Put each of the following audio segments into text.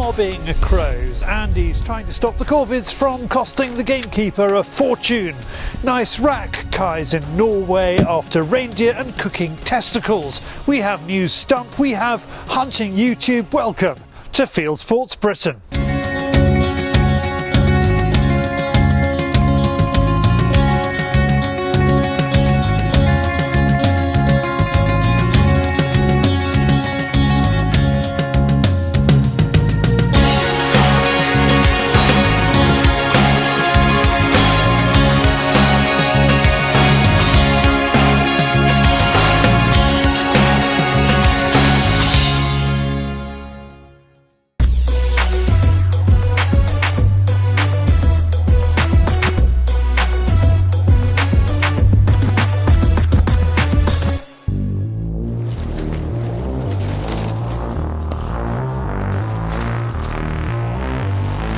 mobbing crows. Andy's trying to stop the corvids from costing the gamekeeper a fortune. Nice rack Kai's in Norway after reindeer and cooking testicles. We have news Stump, we have hunting YouTube. Welcome to Fieldsports Britain.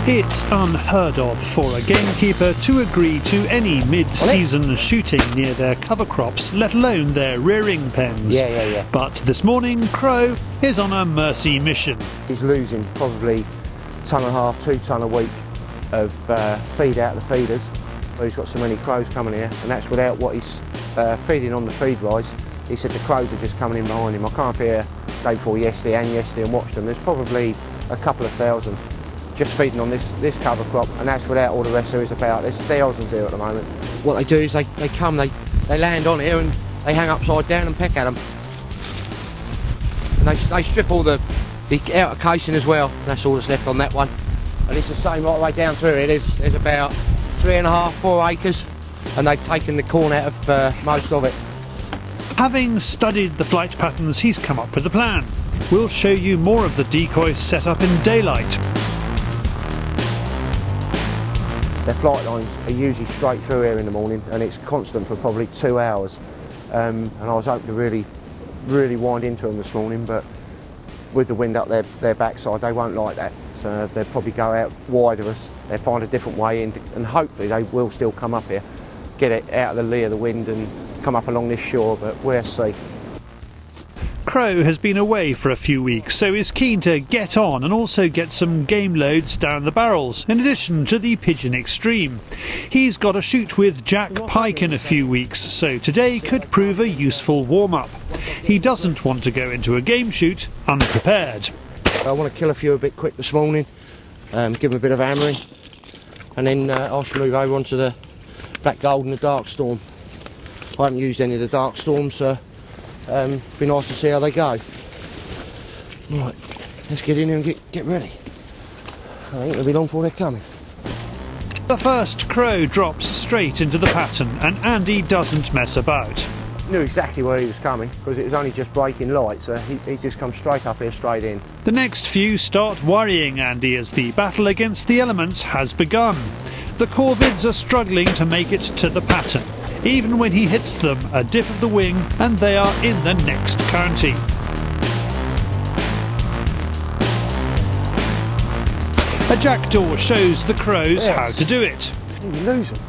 It's unheard of for a gamekeeper to agree to any mid-season shooting near their cover crops, let alone their rearing pens. Yeah. But this morning, Crow is on a mercy mission. He's losing probably a ton and a half, 2 tonne a week of feed out of the feeders. Well, he's got so many crows coming here, and that's without what he's feeding on the feed rice. He said the crows are just coming in behind him. I come up here day before yesterday and watched them. There's probably a couple of thousand just feeding on this cover crop, and that's without all the rest there is about. There's thousands here at the moment. What they do is they come, they land on here and they hang upside down and peck at them. And they strip all the outer casing as well, and that's all that's left on that one. And it's the same right the way down through here. There's about 3.5, 4 acres, and they've taken the corn out of most of it. Having studied the flight patterns, he's come up with a plan. We'll show you more of the decoy set up in daylight. Their flight lines are usually straight through here in the morning, and it's constant for probably 2 hours. And I was hoping to really wind into them this morning, but with the wind up their backside, they won't like that. So they'll probably go out wide of us. They'll find a different way in, and hopefully they will still come up here, get it out of the lee of the wind and come up along this shore, but we'll see. Crow has been away for a few weeks, so is keen to get on and also get some game loads down the barrels, in addition to the Pigeon Extreme. He's got a shoot with Jack Pike in a few weeks, so today could prove a useful warm-up. He doesn't want to go into a game shoot unprepared. I want to kill a few a bit quick this morning, give them a bit of hammering, and then I shall move over onto the Black Gold and the Dark Storm. I haven't used any of the Dark Storms, so be nice to see how they go. Right, let's get in here and get ready. I think it'll be long before they're coming. The first crow drops straight into the pattern, and Andy doesn't mess about. Knew exactly where he was coming because it was only just breaking light, so he just come straight up here, straight in. The next few start worrying Andy as the battle against the elements has begun. The corvids are struggling to make it to the pattern. Even when he hits them, a dip of the wing and they are in the next county. A jackdaw shows the crows how to do it. You lose them.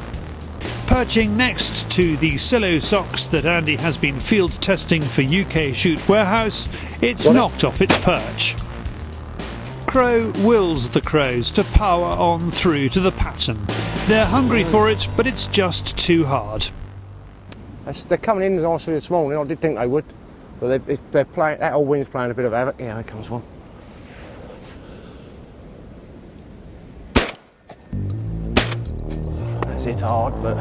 Perching next to the silo socks that Andy has been field testing for UK Shoot Warehouse, it's knocked off its perch. Crow wills the crows to power on through to the pattern. They're hungry for it, but it's just too hard. They're coming in nicely this morning. I did think they would, but they're playing. That old wind's playing a bit of havoc. Yeah, here comes one. That's it hard, but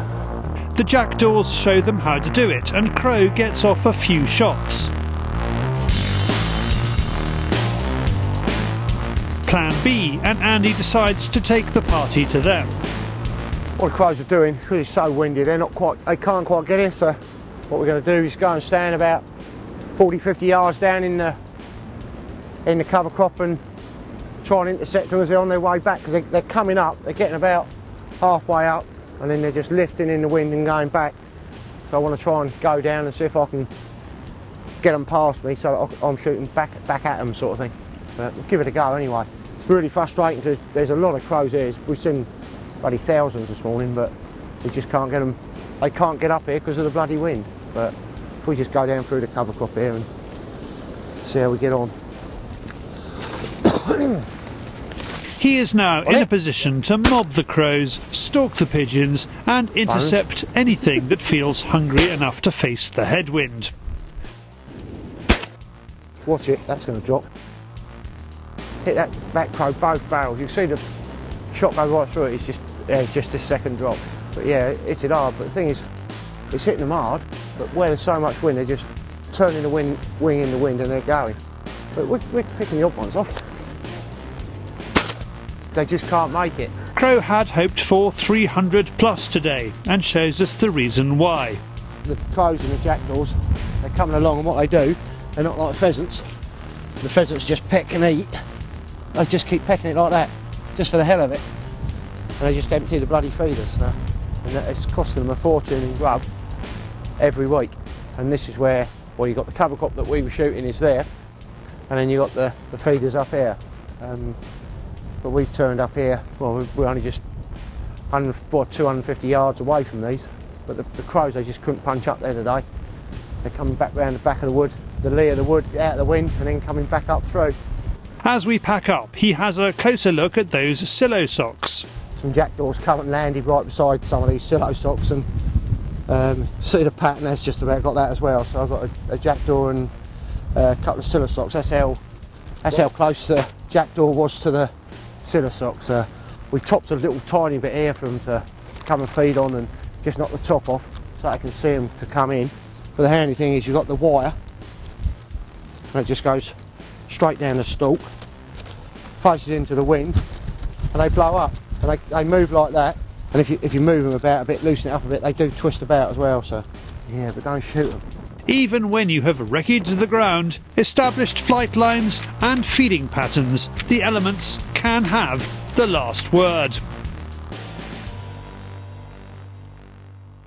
the jackdaws show them how to do it, and Crow gets off a few shots. Plan B, and Andy decides to take the party to them. What the crows are doing, because it's so windy, they can't quite get here, so what we're going to do is go and stand about 40-50 yards down in the cover crop and try and intercept them as they're on their way back, because they're coming up, they're getting about halfway up, and then they're just lifting in the wind and going back. So I want to try and go down and see if I can get them past me, so I'm shooting back at them sort of thing. But we'll give it a go anyway. It's really frustrating because there's a lot of crows here. We've seen bloody thousands this morning, but we just can't get them. They can't get up here because of the bloody wind. But if we just go down through the cover crop here and see how we get on. He is now in a position to mob the crows, stalk the pigeons and intercept anything that feels hungry enough to face the headwind. Watch it, that's going to drop. Hit that crow both barrels. You can see the shot go right through it. It's just a second drop. But yeah, it's it hard. But the thing is, it's hitting them hard. But where there's so much wind, they're just turning the wing in the wind and they're going. But we're picking the odd ones off. They just can't make it. Crow had hoped for 300 plus today and shows us the reason why. The crows and the jackdaws, they're coming along, and what they do, they're not like pheasants. The pheasants just peck and eat. They just keep pecking it like that, just for the hell of it. And they just empty the bloody feeders. And it's costing them a fortune in grub every week. And this is where, well, you've got the cover crop that we were shooting is there, and then you've got the feeders up here. But we've turned up here, well, we're only just 250 yards away from these. But the crows, they just couldn't punch up there today. They're coming back round the back of the wood, the lee of the wood, out of the wind, and then coming back up through. As we pack up, he has a closer look at those silo socks. Some jackdaws come and landed right beside some of these silo socks, and see the pattern, that's just about got that as well. So I've got a jackdaw and a couple of silo socks. That's how close the jackdaw was to the silo socks. We topped a little tiny bit here for them to come and feed on, and just knock the top off so I can see them to come in. But the handy thing is you've got the wire, and it just goes straight down the stalk, faces into the wind, and they blow up. And they move like that. And if you move them about a bit, loosen it up a bit, they do twist about as well. So yeah, but don't shoot them. Even when you have wrecked the ground, established flight lines and feeding patterns, the elements can have the last word.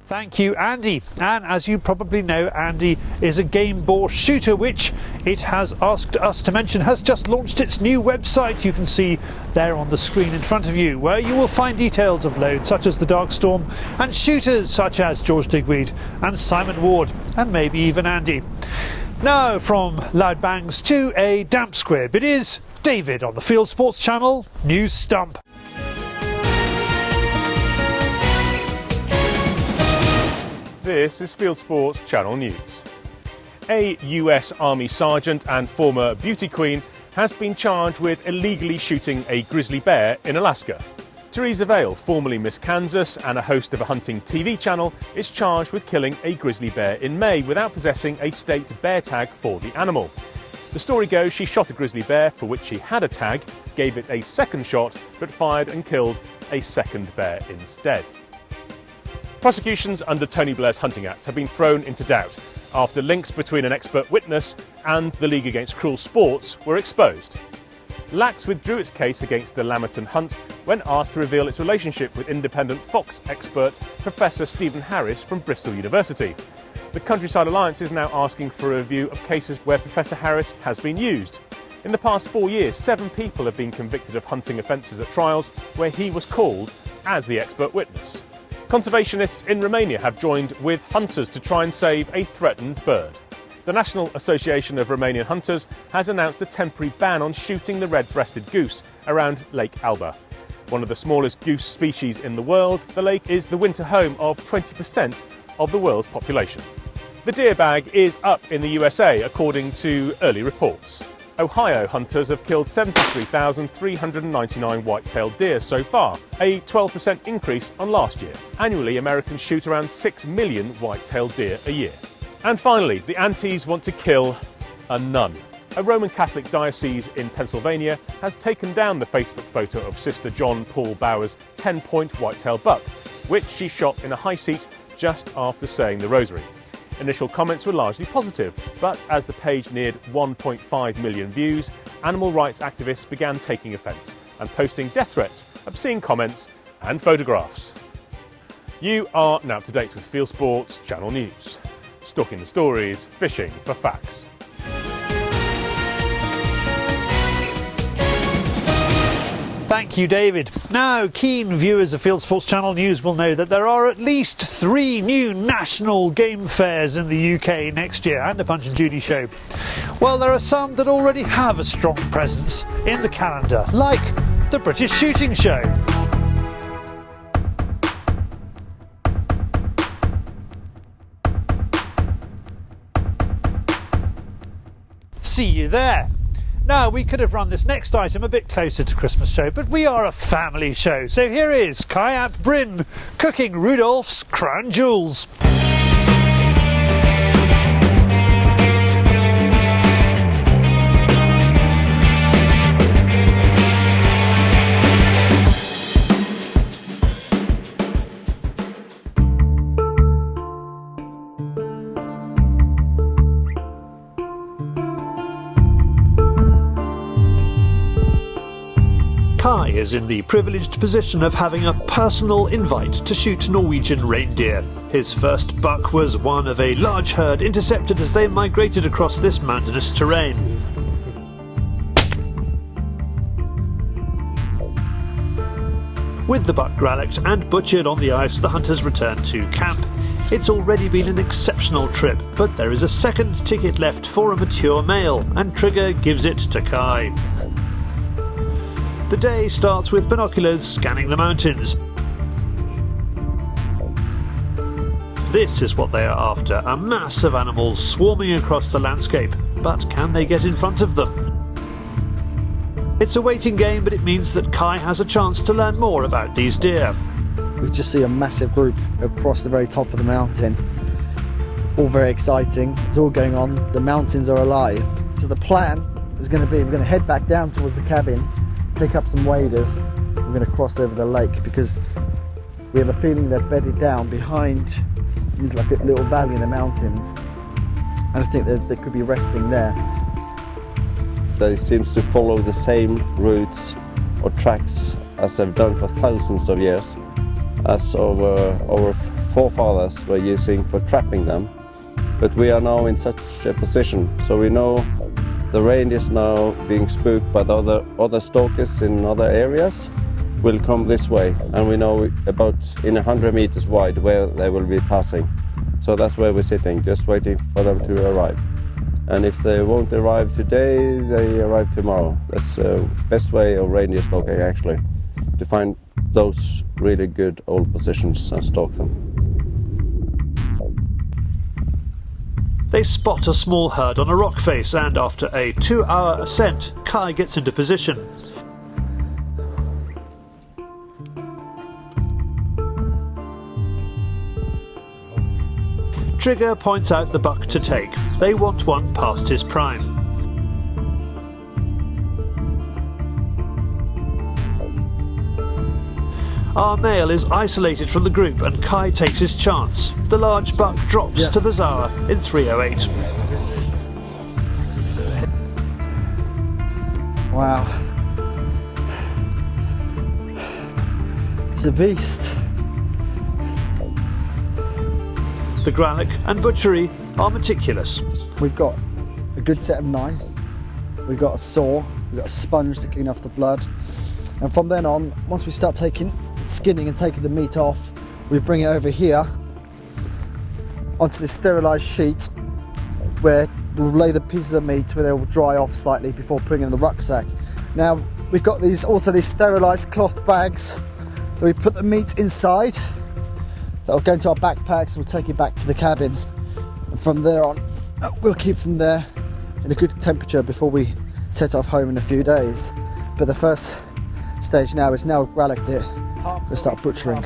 Thank you, Andy. And as you probably know, Andy is a game boar shooter, which it has asked us to mention has just launched its new website. You can see there on the screen in front of you, where you will find details of loads such as the Darkstorm and shooters such as George Digweed and Simon Ward, and maybe even Andy. Now, from loud bangs to a damp squib, it is David on the Fieldsports Channel News Stump. This is Fieldsports Channel News. A US Army sergeant and former beauty queen has been charged with illegally shooting a grizzly bear in Alaska. Teresa Vale, formerly Miss Kansas and a host of a hunting TV channel, is charged with killing a grizzly bear in May without possessing a state bear tag for the animal. The story goes she shot a grizzly bear for which she had a tag, gave it a second shot, but fired and killed a second bear instead. Prosecutions under Tony Blair's Hunting Act have been thrown into doubt after links between an expert witness and the League Against Cruel Sports were exposed. Lax withdrew its case against the Lammerton hunt when asked to reveal its relationship with independent fox expert Professor Stephen Harris from Bristol University. The Countryside Alliance is now asking for a review of cases where Professor Harris has been used. In the past 4 years, 7 people have been convicted of hunting offences at trials where he was called as the expert witness. Conservationists in Romania have joined with hunters to try and save a threatened bird. The National Association of Romanian Hunters has announced a temporary ban on shooting the red-breasted goose around Lake Alba. One of the smallest goose species in the world, the lake is the winter home of 20% of the world's population. The deer bag is up in the USA, according to early reports. Ohio hunters have killed 73,399 white-tailed deer so far, a 12% increase on last year. Annually, Americans shoot around 6 million white-tailed deer a year. And finally, the Antis want to kill a nun. A Roman Catholic diocese in Pennsylvania has taken down the Facebook photo of Sister John Paul Bauer's 10-point white-tailed buck, which she shot in a high seat just after saying the rosary. Initial comments were largely positive, but as the page neared 1.5 million views, animal rights activists began taking offence and posting death threats, obscene comments and photographs. You are now up to date with Fieldsports Channel News. Stalking the stories, fishing for facts. Thank you, David. Now, keen viewers of Fieldsports Channel News will know that there are at least 3 new national game fairs in the UK next year, and a Punch and Judy show. Well, there are some that already have a strong presence in the calendar, like the British Shooting Show. See you there. Now, we could have run this next item a bit closer to Christmas show, but we are a family show. So here is Kai at Bryn cooking Rudolph's crown jewels. Kai is in the privileged position of having a personal invite to shoot Norwegian reindeer. His first buck was one of a large herd intercepted as they migrated across this mountainous terrain. With the buck grallocked and butchered on the ice, the hunters return to camp. It's already been an exceptional trip, but there is a second ticket left for a mature male, and Trigger gives it to Kai. The day starts with binoculars scanning the mountains. This is what they are after, a mass of animals swarming across the landscape. But can they get in front of them? It's a waiting game, but it means that Kai has a chance to learn more about these deer. We just see a massive group across the very top of the mountain. All very exciting. It's all going on. The mountains are alive. So the plan is going to be, we're going to head back down towards the cabin, pick up some waders. We're going to cross over the lake because we have a feeling they're bedded down behind. There's like a little valley in the mountains, and I think they could be resting there. They seem to follow the same routes or tracks as they've done for thousands of years, as our forefathers were using for trapping them. But we are now in such a position, so we know the reindeers now being spooked by the other stalkers in other areas will come this way, and we know about in 100 meters wide where they will be passing. So that's where we're sitting, just waiting for them to arrive. And if they won't arrive today, they arrive tomorrow. That's the best way of reindeer stalking, actually, to find those really good old positions and stalk them. They spot a small herd on a rock face, and after a 2-hour ascent, Kai gets into position. Trigger points out the buck to take. They want one past his prime. Our male is isolated from the group, and Kai takes his chance. The large buck drops to the Zawa in 3:08. Wow. It's a beast. The grallock and butchery are meticulous. We've got a good set of knives. We've got a saw. We've got a sponge to clean off the blood. And from then on, once we start skinning and taking the meat off, we bring it over here onto this sterilised sheet where we'll lay the pieces of meat where they will dry off slightly before putting in the rucksack. Now we've got these sterilised cloth bags that we put the meat inside. That'll go into our backpacks. We'll take it back to the cabin, and from there on we'll keep them there in a good temperature before we set off home in a few days. But the first stage now is now we've grallocked it. We'll start butchering.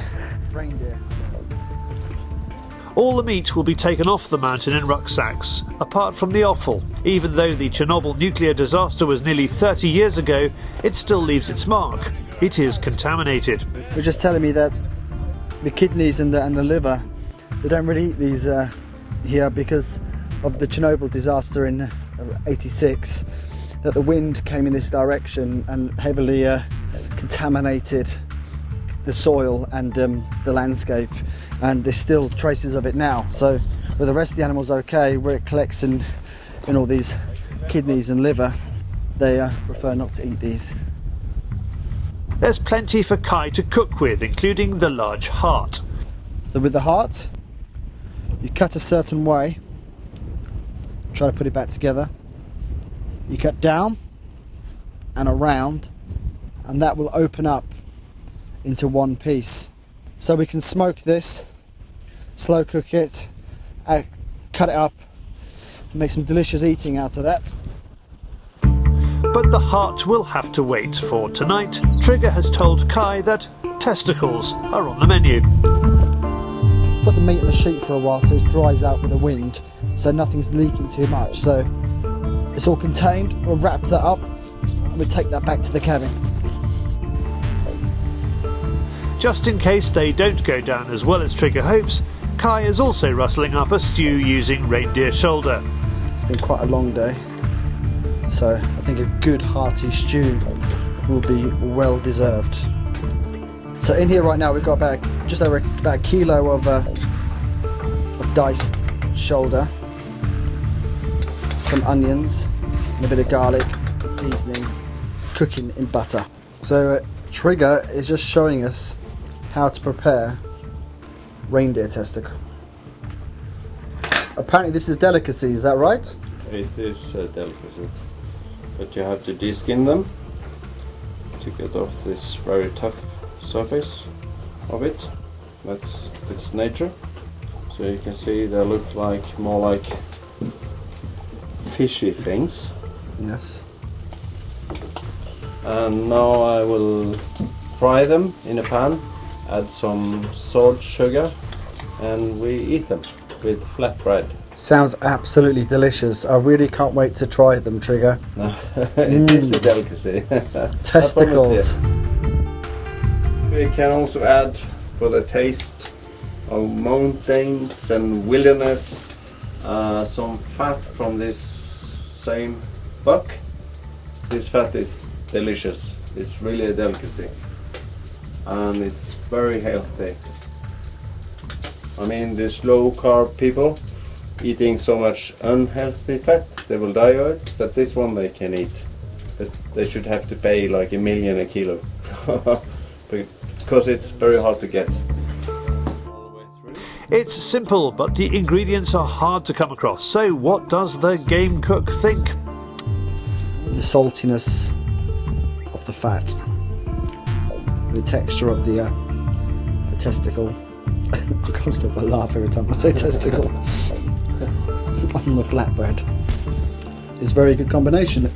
Reindeer. All the meat will be taken off the mountain in rucksacks, apart from the offal. Even though the Chernobyl nuclear disaster was nearly 30 years ago, it still leaves its mark. It is contaminated. They're just telling me that the kidneys and the liver, they don't really eat these here because of the Chernobyl disaster in '86, that the wind came in this direction and heavily contaminated the soil and the landscape, and there's still traces of it now. So where the rest of the animals are okay, where it collects in all these kidneys and liver, they prefer not to eat these. There's plenty for Kai to cook with, including the large heart. So with the heart, you cut a certain way, try to put it back together. You cut down and around and that will open up into one piece. So we can smoke this, slow cook it, cut it up, make some delicious eating out of that. But the heart will have to wait, for tonight Trigger has told Kai that testicles are on the menu. Put the meat in the sheet for a while so it dries out with the wind, so nothing's leaking too much. So it's all contained. We'll wrap that up and we'll take that back to the cabin. Just in case they don't go down as well as Trigger hopes, Kai is also rustling up a stew using reindeer shoulder. It's been quite a long day, so I think a good hearty stew will be well deserved. So in here right now we've got just over about a kilo of diced shoulder, some onions, and a bit of garlic, seasoning, cooking in butter. So Trigger is just showing us how to prepare reindeer testicle. Apparently this is a delicacy, is that right? It is a delicacy, but you have to de-skin them to get off this very tough surface of it. That's its nature. So you can see they look like more like fishy things. Yes. And now I will fry them in a pan, add some salt, sugar, and we eat them with flatbread. Sounds absolutely delicious. I really can't wait to try them, Trigger. It is a delicacy. Testicles. We can also add, for the taste of mountains and wilderness, some fat from this same buck. This fat is delicious. It's really a delicacy, and it's very healthy. I mean, these low carb people eating so much unhealthy fat, they will die of it, but this one they can eat. But they should have to pay like $1 million a kilo because it's very hard to get. It's simple, but the ingredients are hard to come across. So what does the game cook think? The saltiness of the fat, the texture of the testicle. I can't stop but laugh every time I say testicle. On the flatbread. It's a very good combination,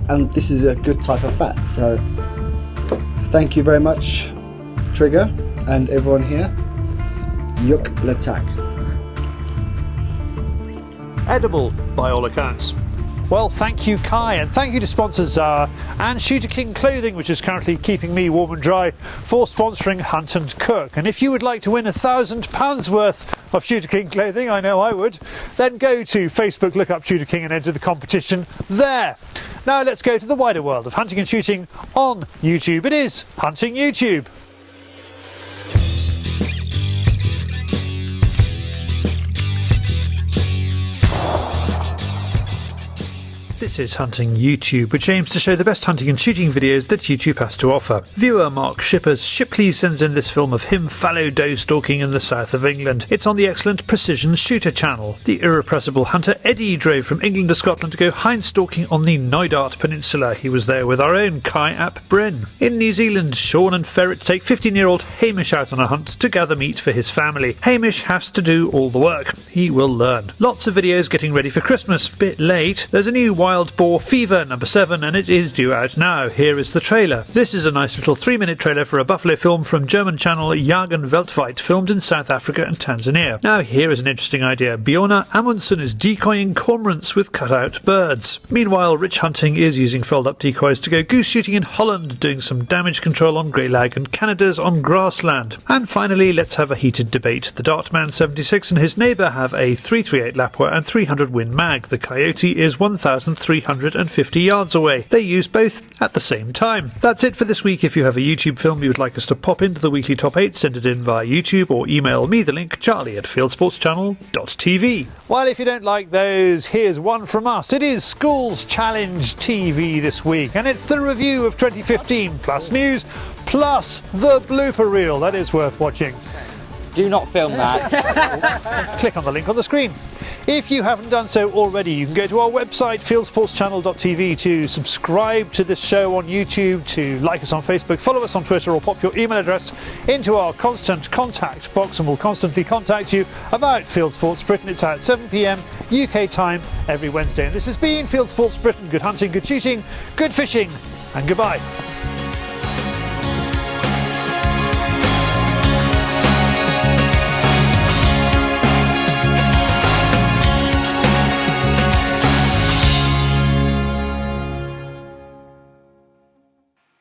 and this is a good type of fat. So thank you very much, Trigger, and everyone here. Yuk letak. Edible by all accounts. Well, thank you, Kai, and thank you to sponsors Zara and Shooter King Clothing, which is currently keeping me warm and dry, for sponsoring Hunt and Cook. And if you would like to win £1,000 worth of Shooter King clothing, I know I would, then go to Facebook, look up Shooter King and enter the competition there. Now let's go to the wider world of hunting and shooting on YouTube. It is Hunting YouTube. This is Hunting YouTube, which aims to show the best hunting and shooting videos that YouTube has to offer. Viewer Mark Shipley sends in this film of him fallow doe stalking in the south of England. It's on the excellent Precision Shooter channel. The irrepressible hunter Eddie drove from England to Scotland to go hind stalking on the Knoydart Peninsula. He was there with our own Kai Ap Bryn. In New Zealand, Sean and Ferret take 15-year-old Hamish out on a hunt to gather meat for his family. Hamish has to do all the work. He will learn. Lots of videos getting ready for Christmas. Bit late. There's a new Wild Boar Fever number 7, and it is due out now. Here is the trailer. This is a nice little 3-minute trailer for a buffalo film from German channel Jagen Weltweit, filmed in South Africa and Tanzania. Now here is an interesting idea. Bjorna Amundsen is decoying cormorants with cutout birds. Meanwhile, Rich Hunting is using fold up decoys to go goose shooting in Holland, doing some damage control on greylag and Canadas on grassland. And finally, let's have a heated debate. The Dartman 76 and his neighbour have a 338 Lapua and 300 Win mag. The Coyote is 1,350 yards away. They use both at the same time. That's it for this week. If you have a YouTube film you would like us to pop into the weekly top 8, send it in via YouTube or email me the link, charlie@fieldsportschannel.tv. Well, if you don't like those, here's one from us. It is Schools Challenge TV this week, and it's the review of 2015 plus news plus the blooper reel. That is worth watching. Do not film that. Click on the link on the screen. If you haven't done so already, you can go to our website fieldsportschannel.tv to subscribe to this show on YouTube, to like us on Facebook, follow us on Twitter, or pop your email address into our constant contact box and we'll constantly contact you about Fieldsports Britain. It's at 7 p.m. UK time every Wednesday. And this has been Fieldsports Britain. Good hunting, good shooting, good fishing, and goodbye.